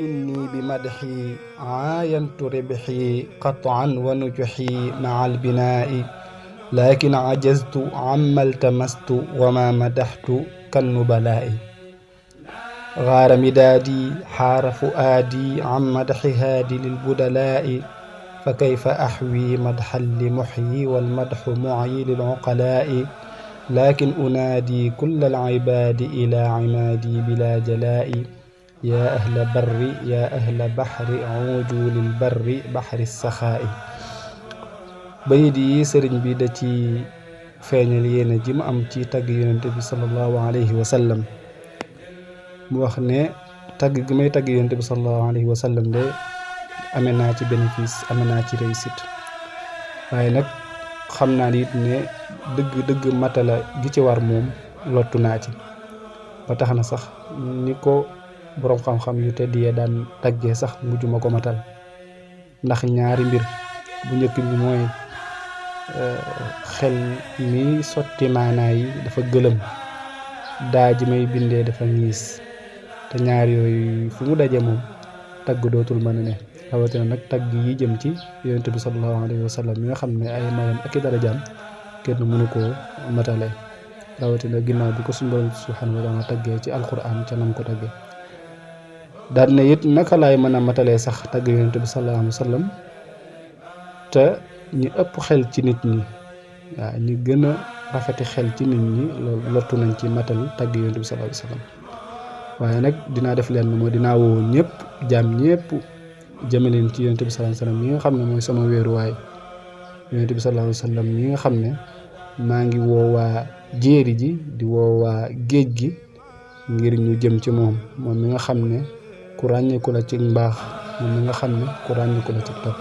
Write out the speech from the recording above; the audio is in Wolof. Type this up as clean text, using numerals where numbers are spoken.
إني بمدحي عاينت ربحي قطعا ونجحي مع البناء لكن عجزت عما التمست وما مدحت كالنبلاء غار مدادي حار فؤادي عن مدح هادي للبدلاء فكيف أحوي مدحا لمحيي والمدح معي للعقلاء لكن أنادي كل العباد إلى عمادي بلا جلاء يا أهل بر يا أهل بحر عوجوا للبر بحر السخاء بيدي سرين بيدتي feeñal yéene ji mu am ci tagg yonent bi sallallahu alayhi wa sallam mu wax ne tagg gi may tagg yonent bi sallallahu alayhi wa sallam de amee naa ci bénéfice amee naa ci réussite waaye nag xam naa it ne dëgg matala gi ci war moom lottu naa ci ba tax na sax ni ko boroom xam-xam yu tedd yee daan taggee sax mujjuma ko matal ndax ñaari mbir bu njëkk bi mooy xel mi sotti maanaa yi dafa gëlëm daa ji may bindee dafa ñiis te ñaar yooyu fu mu daje moom tagg dootul mën a ne rawatina nag tagg yi jëm ci yonent bi sallallahu alayhi wa sallam mi nga xam ne ay mayam ak i darajaam kenn mënu koo matale rawatina ginnaaw bi ko suñu borom subhanahu wa taala taggee ci alquran ca nam ko taggee daan na it naka laay mën a matalee sax tagg yonent bi sallallahu alayhi wa sallam te ñi ëpp xel ci nit ñi waaw ñi gën a rafeti xel ci nit ñi loolu lottu nañ ci matal tagg yonent bi sallallahu alayhi wa sallam waaye nag dinaa def leen moo dinaa woo ñëpp jaam ñëpp jëmaleen ci yonent bi sallallahu alayhi wa sallam mi nga xam ne mooy sama wéeruwaay yonent bi sallallahu alayhi wa sallam mi nga xam ne maa ngi woo waa jéeri ji di woo waa géej gi ngir ñu jëm ci moom mi nga xam ne ku ràññeeku la ci mbaax moom mi nga xam ne ku ràññeeku la ci topp